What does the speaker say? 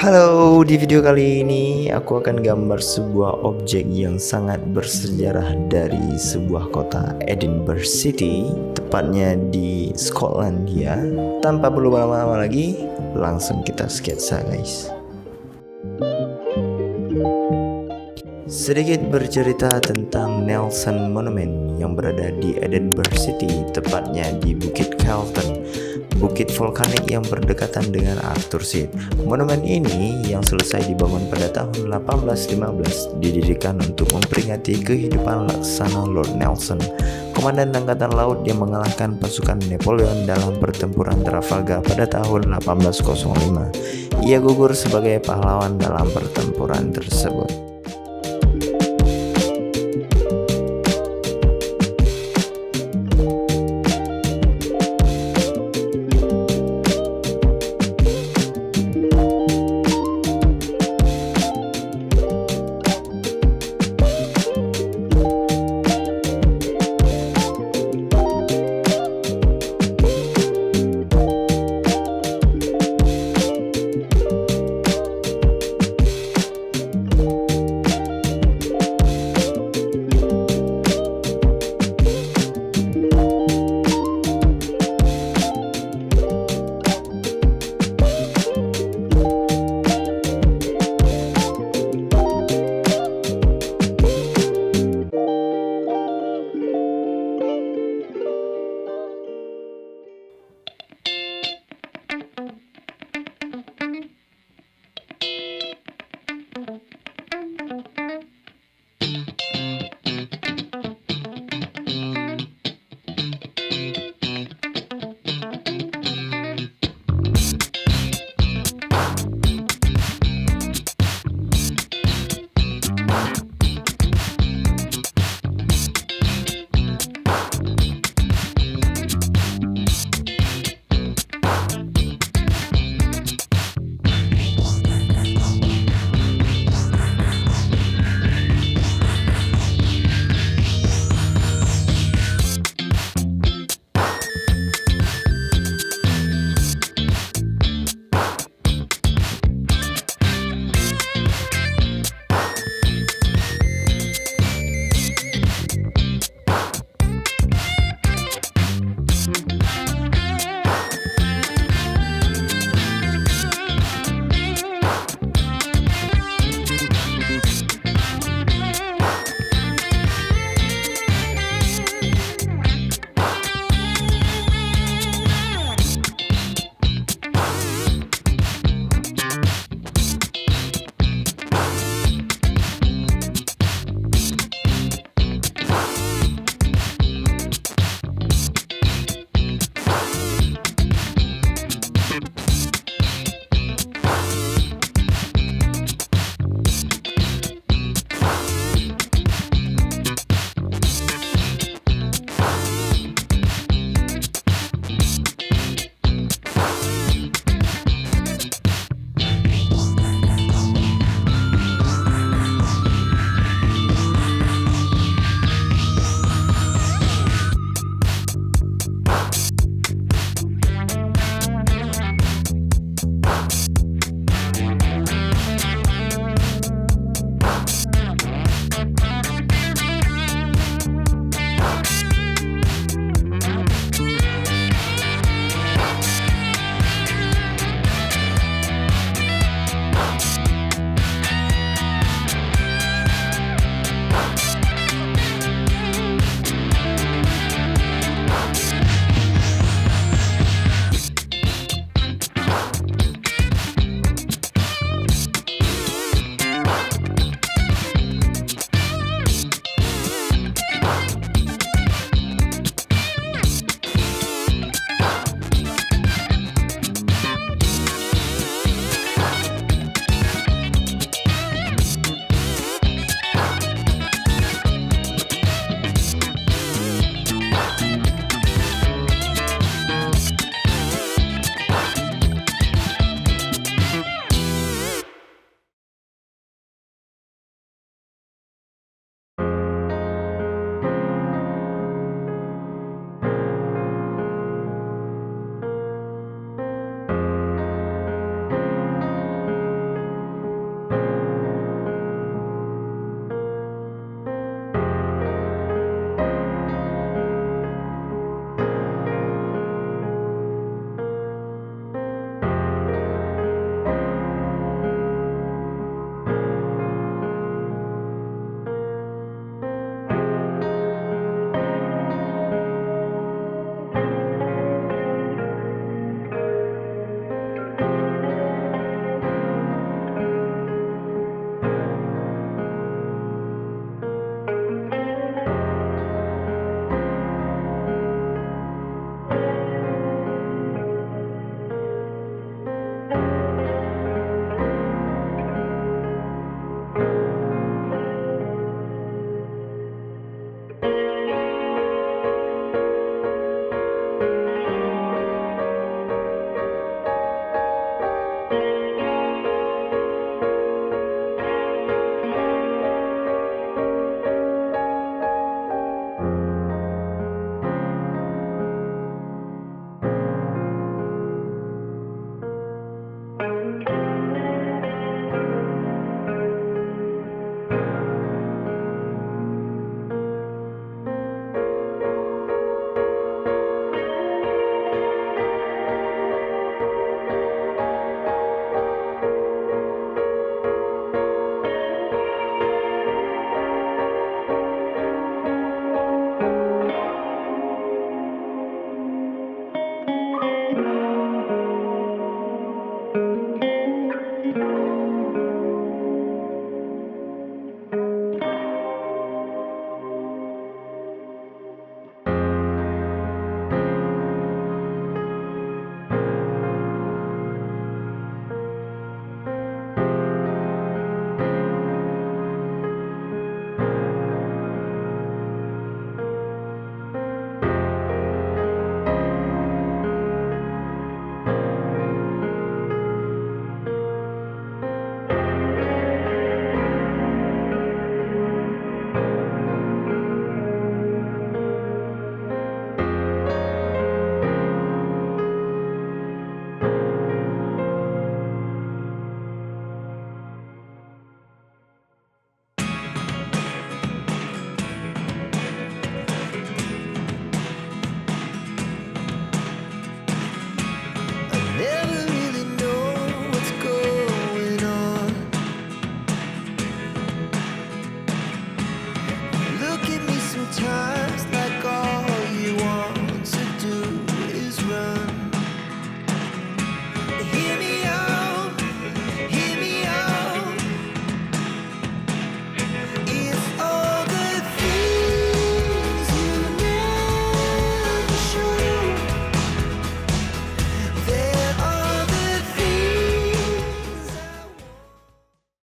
Halo, di video kali ini aku akan gambar sebuah objek yang sangat bersejarah dari sebuah kota, Edinburgh City, tepatnya di Skotlandia. Tanpa perlu lama-lama lagi, langsung kita sketsa guys. Sedikit bercerita tentang Nelson Monument yang berada di Edinburgh City, tepatnya di Bukit Carlton, bukit vulkanik yang berdekatan dengan Arthur Seat. Monumen ini yang selesai dibangun pada tahun 1815 didirikan untuk memperingati kehidupan laksana Lord Nelson, komandan angkatan laut yang mengalahkan pasukan Napoleon dalam pertempuran Trafalgar pada tahun 1805. Ia gugur sebagai pahlawan dalam pertempuran tersebut.